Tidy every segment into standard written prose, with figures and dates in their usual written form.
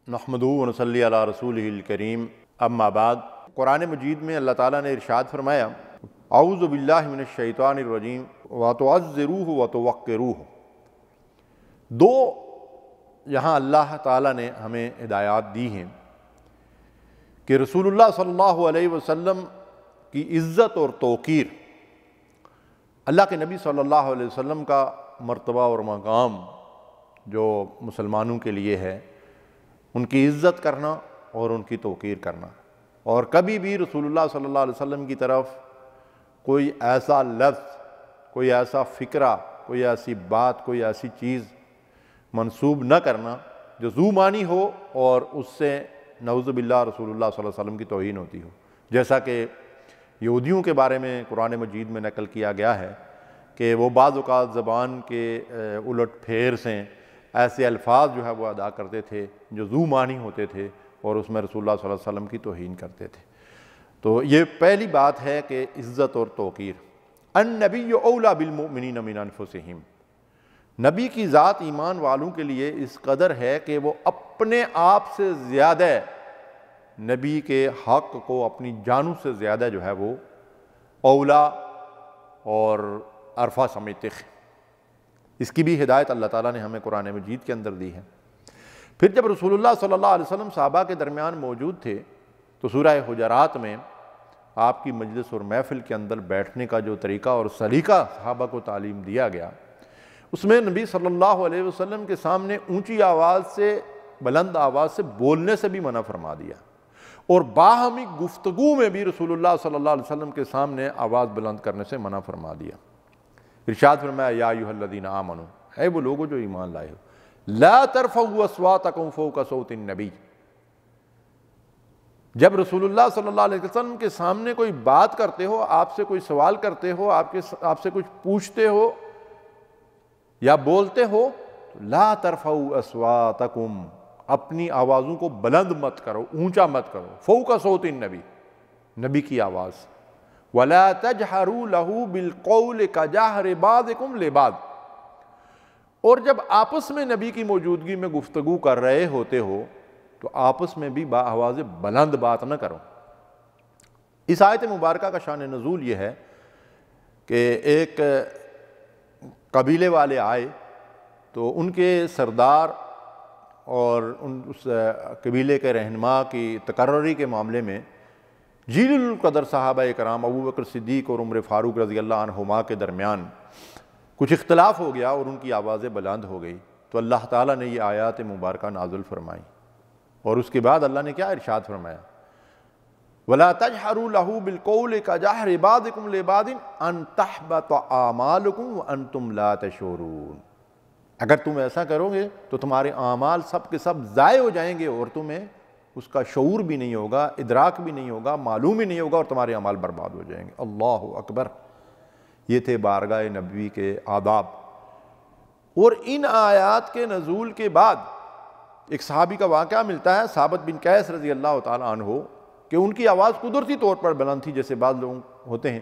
نحمدہ و نصلی علی رسولہ الکریم، اما بعد۔ قرآن مجید میں اللہ تعالیٰ نے ارشاد فرمایا، اعوذ باللہ من الشیطان الرجیم وتعذروہ وتوقروہ۔ دو یہاں اللہ تعالیٰ نے ہمیں ہدایات دی ہیں کہ رسول اللہ صلی اللہ علیہ وسلم کی عزت اور توقیر، اللہ کے نبی صلی اللہ علیہ وسلم کا مرتبہ اور مقام جو مسلمانوں کے لیے ہے، ان کی عزت کرنا اور ان کی توقیر کرنا، اور کبھی بھی رسول اللہ صلی اللہ علیہ وسلم کی طرف کوئی ایسا لفظ، کوئی ایسا فکرہ، کوئی ایسی بات، کوئی ایسی چیز منسوب نہ کرنا جو ذو معنی ہو اور اس سے نعوذ باللہ رسول اللہ صلی اللہ علیہ وسلم کی توہین ہوتی ہو۔ جیسا کہ یہودیوں کے بارے میں قرآن مجید میں نقل کیا گیا ہے کہ وہ بعض اوقات زبان کے الٹ پھیر سے ایسے الفاظ جو ہے وہ ادا کرتے تھے جو ذو معنی ہوتے تھے اور اس میں رسول اللہ صلی اللہ علیہ وسلم کی توہین کرتے تھے۔ تو یہ پہلی بات ہے کہ عزت اور توقیر۔ النبی اولیٰ بالمؤمنین من انفسہم، نبی کی ذات ایمان والوں کے لیے اس قدر ہے کہ وہ اپنے آپ سے زیادہ نبی کے حق کو اپنی جانوں سے زیادہ جو ہے وہ اولیٰ اور عرفہ سمجھتے ہیں۔ اس کی بھی ہدایت اللہ تعالیٰ نے ہمیں قرآن مجید کے اندر دی ہے۔ پھر جب رسول اللہ صلی اللہ علیہ وسلم صحابہ کے درمیان موجود تھے تو سورہ حجرات میں آپ کی مجلس اور محفل کے اندر بیٹھنے کا جو طریقہ اور سلیقہ صحابہ کو تعلیم دیا گیا، اس میں نبی صلی اللہ علیہ وسلم کے سامنے اونچی آواز سے، بلند آواز سے بولنے سے بھی منع فرما دیا، اور باہمی گفتگو میں بھی رسول اللہ صلی اللہ علیہ وسلم کے سامنے آواز بلند کرنے سے منع فرما دیا۔ ارشاد فرمایا، یا ایھا الذین آمنوا، اے وہ لوگوں جو ایمان لائے ہو، لا ترفعوا اصواتکم فوق صوت النبی، جب رسول اللہ صلی اللہ علیہ وسلم کے سامنے کوئی بات کرتے ہو، آپ سے کوئی سوال کرتے ہو، آپ سے کچھ پوچھتے ہو یا بولتے ہو، لا ترفعوا اصواتکم، اپنی آوازوں کو بلند مت کرو، اونچا مت کرو، فوق صوت النبی، نبی کی آواز، وَلَا تَجْهَرُوا لَهُ بِالْقَوْلِ كَجَهْرِ بَعْضِكُمْ لِبَعْضٍ، اور جب آپس میں نبی کی موجودگی میں گفتگو کر رہے ہوتے ہو تو آپس میں بھی آواز بلند بات نہ کرو۔ اس آیت مبارکہ کا شان نزول یہ ہے کہ ایک قبیلے والے آئے تو ان کے سردار اور اس قبیلے کے رہنما کی تقرری کے معاملے میں جلیل القدر صحابہ کرام ابو بکر صدیق اور عمر فاروق رضی اللہ عنہما کے درمیان کچھ اختلاف ہو گیا اور ان کی آوازیں بلند ہو گئی، تو اللہ تعالیٰ نے یہ آیات مبارکہ نازل فرمائی، اور اس کے بعد اللہ نے کیا ارشاد فرمایا، وَلَا تَجْهَرُوا لَهُ بِالْقَوْلِ كَجَهْرِ بَعْضِكُمْ لِبَعْضٍ أَن تَحْبَطَ أَعْمَالُكُمْ وَأَنْتُمْ لَا تَشْعُرُونَ، اگر تم ایسا کرو گے تو تمہارے اعمال سب کے سب ضائع ہو جائیں گے اور تمہیں اس کا شعور بھی نہیں ہوگا، ادراک بھی نہیں ہوگا، معلوم ہی نہیں ہوگا، اور تمہارے اعمال برباد ہو جائیں گے۔ اللہ اکبر۔ یہ تھے بارگاہ نبوی کے آداب۔ اور ان آیات کے نزول کے بعد ایک صحابی کا واقعہ ملتا ہے، ثابت بن قیس رضی اللہ تعالیٰ عنہ، کہ ان کی آواز قدرتی طور پر بلند تھی جیسے بعض لوگ ہوتے ہیں،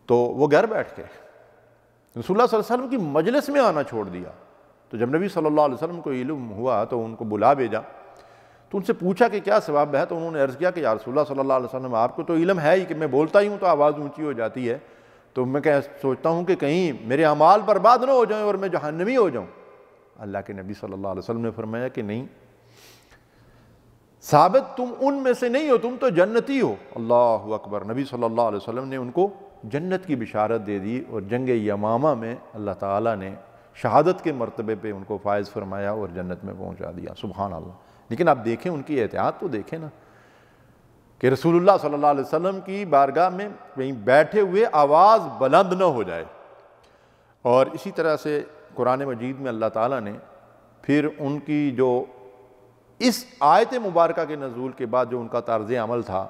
تو وہ گھر بیٹھ گئے، رسول اللہ صلی اللہ علیہ وسلم کی مجلس میں آنا چھوڑ دیا۔ تو جب نبی صلی اللہ علیہ وسلم کو علم ہوا تو ان کو بلا بھیجا، تو ان سے پوچھا کہ کیا سبب ہے، تو انہوں نے عرض کیا کہ یا رسول اللہ صلی اللہ علیہ وسلم، آپ کو تو علم ہے ہی کہ میں بولتا ہی ہوں تو آواز اونچی ہو جاتی ہے، تو میں سوچتا ہوں کہ کہیں میرے اعمال برباد نہ ہو جائیں اور میں جہنمی ہو جاؤں۔ اللہ کے نبی صلی اللہ علیہ وسلم نے فرمایا کہ نہیں، ثابت تم ان میں سے نہیں ہو، تم تو جنتی ہو۔ اللہ اکبر۔ نبی صلی اللہ علیہ وسلم نے ان کو جنت کی بشارت دے دی، اور جنگ یمامہ میں اللہ تعالیٰ نے شہادت کے مرتبے پہ ان کو فائز فرمایا اور جنت میں پہنچا دیا۔ سبحان اللہ۔ لیکن آپ دیکھیں ان کی احتیاط تو دیکھیں نا، کہ رسول اللہ صلی اللہ علیہ وسلم کی بارگاہ میں کہیں بیٹھے ہوئے آواز بلند نہ ہو جائے۔ اور اسی طرح سے قرآن مجید میں اللہ تعالیٰ نے پھر ان کی جو اس آیت مبارکہ کے نزول کے بعد جو ان کا طرز عمل تھا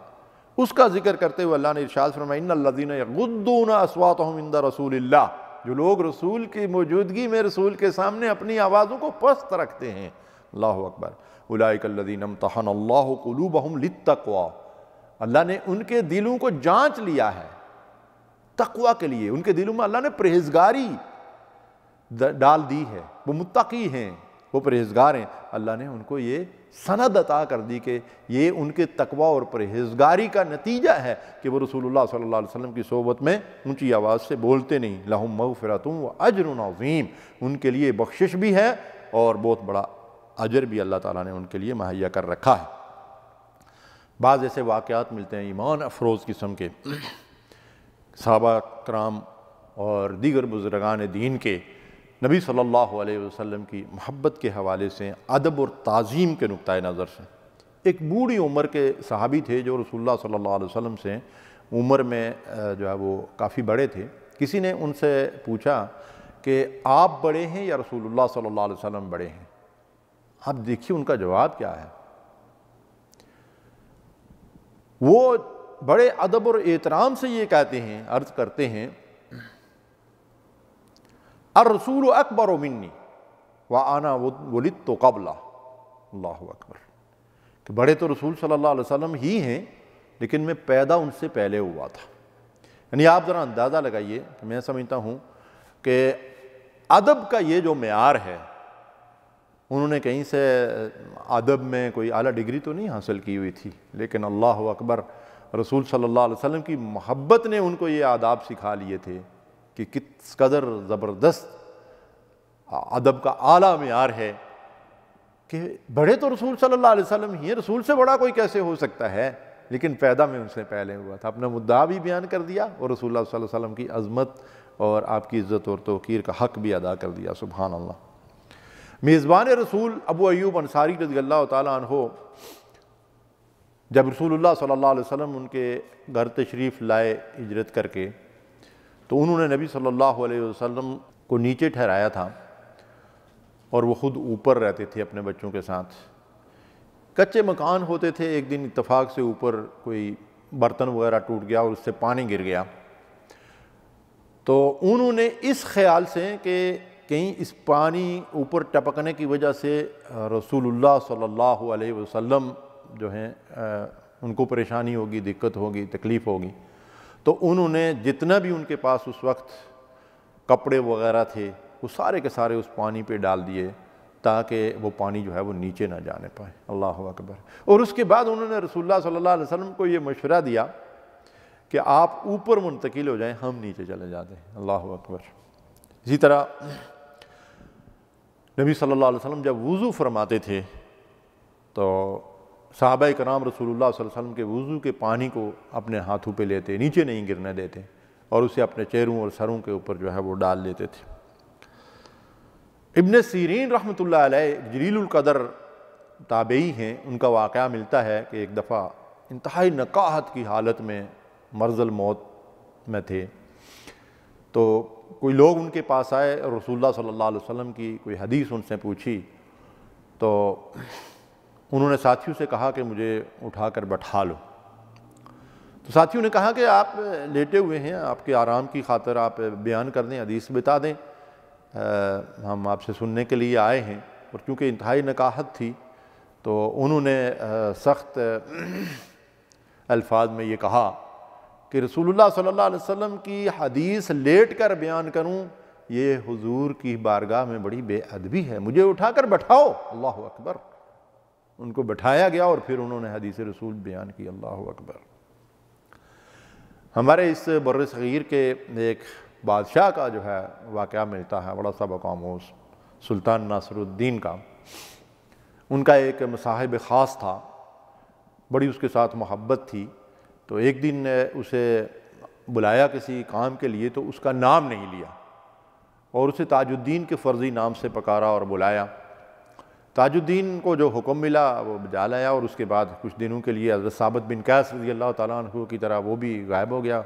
اس کا ذکر کرتے ہوئے اللہ نے ارشاد فرمایا، ان الذین یغضون اصواتهم عند رسول اللہ، جو لوگ رسول کی موجودگی میں رسول کے سامنے اپنی آوازوں کو پست رکھتے ہیں، اللہ اکبر، اولئک الذین امتحن اللہ قلوبہم للتقوی، اللہ نے ان کے دلوں کو جانچ لیا ہے تقوی کے لیے، ان کے دلوں میں اللہ نے پرہیزگاری ڈال دی ہے، وہ متقی ہیں وہ پرہیزگار ہیں، اللہ نے ان کو یہ سند عطا کر دی کہ یہ ان کے تقوی اور پرہیزگاری کا نتیجہ ہے کہ وہ رسول اللہ صلی اللہ علیہ وسلم کی صحبت میں اونچی آواز سے بولتے نہیں۔ لہم مغفرۃ و اجر عظیم، ان کے لیے بخشش بھی ہے اور بہت بڑا اجر بھی اللہ تعالیٰ نے ان کے لیے مہیا کر رکھا ہے۔ بعض ایسے واقعات ملتے ہیں ایمان افروز قسم کے، صحابہ کرام اور دیگر بزرگان دین کے نبی صلی اللہ علیہ وسلم کی محبت کے حوالے سے، ادب اور تعظیم کے نقطۂ نظر سے۔ ایک بوڑھی عمر کے صحابی تھے جو رسول اللہ صلی اللہ علیہ وسلم سے عمر میں جو ہے وہ کافی بڑے تھے۔ کسی نے ان سے پوچھا کہ آپ بڑے ہیں یا رسول اللہ صلی اللہ علیہ وسلم بڑے ہیں؟ آپ دیکھیے ان کا جواب کیا ہے۔ وہ بڑے ادب اور احترام سے یہ کہتے ہیں، عرض کرتے ہیں، الرسول اکبر منی وانا ولدت قبلہ، اللہ اکبر، کہ بڑے تو رسول صلی اللہ علیہ وسلم ہی ہیں لیکن میں پیدا ان سے پہلے ہوا تھا۔ یعنی آپ ذرا اندازہ لگائیے کہ میں سمجھتا ہوں کہ ادب کا یہ جو معیار ہے، انہوں نے کہیں سے ادب میں کوئی اعلیٰ ڈگری تو نہیں حاصل کی ہوئی تھی، لیکن اللہ اکبر، رسول صلی اللہ علیہ وسلم کی محبت نے ان کو یہ آداب سکھا لیے تھے کہ کس قدر زبردست ادب کا اعلیٰ معیار ہے کہ بڑے تو رسول صلی اللہ علیہ وسلم ہی ہیں، رسول سے بڑا کوئی کیسے ہو سکتا ہے، لیکن پیدا میں ان سے پہلے ہوا تھا۔ اپنا مدعا بھی بیان کر دیا اور رسول اللہ صلی اللہ علیہ وسلم کی عظمت اور آپ کی عزت اور توقیر کا حق بھی ادا کر دیا، سبحان اللہ۔ میزبان رسول ابو ایوب انصاری رضی اللہ تعالیٰ عنہ جب رسول اللہ صلی اللہ علیہ وسلم ان کے گھر تشریف لائے ہجرت کر کے، تو انہوں نے نبی صلی اللہ علیہ وسلم کو نیچے ٹھہرایا تھا اور وہ خود اوپر رہتے تھے اپنے بچوں کے ساتھ۔ کچے مکان ہوتے تھے، ایک دن اتفاق سے اوپر کوئی برتن وغیرہ ٹوٹ گیا اور اس سے پانی گر گیا، تو انہوں نے اس خیال سے کہ کہیں اس پانی اوپر ٹپکنے کی وجہ سے رسول اللہ صلی اللہ علیہ وسلم جو ہیں ان کو پریشانی ہوگی، دقت ہوگی، تکلیف ہوگی، تو انہوں نے جتنا بھی ان کے پاس اس وقت کپڑے وغیرہ تھے وہ سارے کے سارے اس پانی پہ ڈال دیے تاکہ وہ پانی جو ہے وہ نیچے نہ جانے پائے، اللہ اکبر۔ اور اس کے بعد انہوں نے رسول اللہ صلی اللہ علیہ وسلم کو یہ مشورہ دیا کہ آپ اوپر منتقل ہو جائیں، ہم نیچے چلے جاتے ہیں، اللہ اکبر۔ اسی طرح نبی صلی اللہ علیہ وسلم جب وضو فرماتے تھے تو صحابہ کرام رسول اللہ صلی اللہ علیہ وسلم کے وضو کے پانی کو اپنے ہاتھوں پہ لیتے، نیچے نہیں گرنے دیتے، اور اسے اپنے چہروں اور سروں کے اوپر جو ہے وہ ڈال لیتے تھے۔ ابن سیرین رحمۃ اللہ علیہ جلیل القدر تابعی ہیں، ان کا واقعہ ملتا ہے کہ ایک دفعہ انتہائی نقاہت کی حالت میں مرض الموت میں تھے، تو کوئی لوگ ان کے پاس آئے اور رسول اللہ صلی اللہ علیہ وسلم کی کوئی حدیث ان سے پوچھی، تو انہوں نے ساتھیوں سے کہا کہ مجھے اٹھا کر بٹھا لو۔ تو ساتھیوں نے کہا کہ آپ لیٹے ہوئے ہیں، آپ کے آرام کی خاطر آپ بیان کر دیں، حدیث بتا دیں، ہم آپ سے سننے کے لیے آئے ہیں۔ اور چونکہ انتہائی نقاہت تھی تو انہوں نے سخت الفاظ میں یہ کہا کہ رسول اللہ صلی اللہ علیہ وسلم کی حدیث لیٹ کر بیان کروں یہ حضور کی بارگاہ میں بڑی بے ادبی ہے، مجھے اٹھا کر بٹھاؤ، اللہ اکبر۔ ان کو بٹھایا گیا اور پھر انہوں نے حدیث رسول بیان کی، اللہ اکبر۔ ہمارے اس بر صغیر کے ایک بادشاہ کا جو ہے واقعہ ملتا ہے، بڑا سبق آموز، سلطان ناصر الدین کا۔ ان کا ایک مصاحب خاص تھا، بڑی اس کے ساتھ محبت تھی، تو ایک دن اسے بلایا کسی کام کے لیے تو اس کا نام نہیں لیا اور اسے تاج الدین کے فرضی نام سے پکارا اور بلایا۔ تاج الدین کو جو حکم ملا وہ بجا لایا، اور اس کے بعد کچھ دنوں کے لیے حضرت ثابت بن قیس رضی اللہ تعالیٰ عنہ کی طرح وہ بھی غائب ہو گیا۔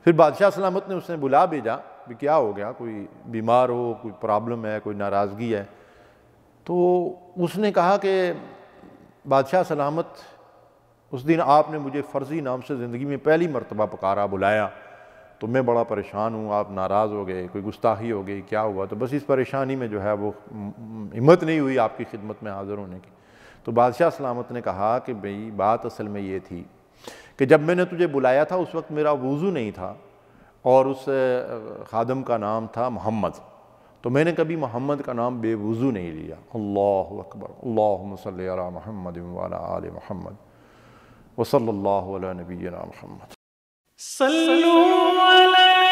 پھر بادشاہ سلامت نے اسے بلا بھیجا کہ کیا ہو گیا، کوئی بیمار ہو، کوئی پرابلم ہے، کوئی ناراضگی ہے؟ تو اس نے کہا کہ بادشاہ سلامت، اس دن آپ نے مجھے فرضی نام سے زندگی میں پہلی مرتبہ پکارا، بلایا، تو میں بڑا پریشان ہوں، آپ ناراض ہو گئے، کوئی گستاخی ہو گئی، کیا ہوا؟ تو بس اس پریشانی میں جو ہے وہ ہمت نہیں ہوئی آپ کی خدمت میں حاضر ہونے کی۔ تو بادشاہ سلامت نے کہا کہ بھئی بات اصل میں یہ تھی کہ جب میں نے تجھے بلایا تھا اس وقت میرا وضو نہیں تھا اور اس خادم کا نام تھا محمد، تو میں نے کبھی محمد کا نام بے وضو نہیں لیا۔ اللہ اکبر، اللہم صلی علی محمد وعلی آل محمد وصلی اللہ علی نبینا محمد۔ صلو علیہ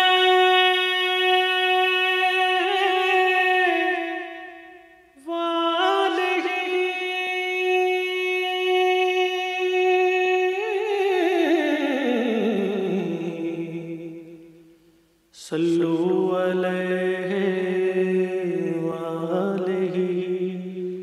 وآلہ صلو علیہ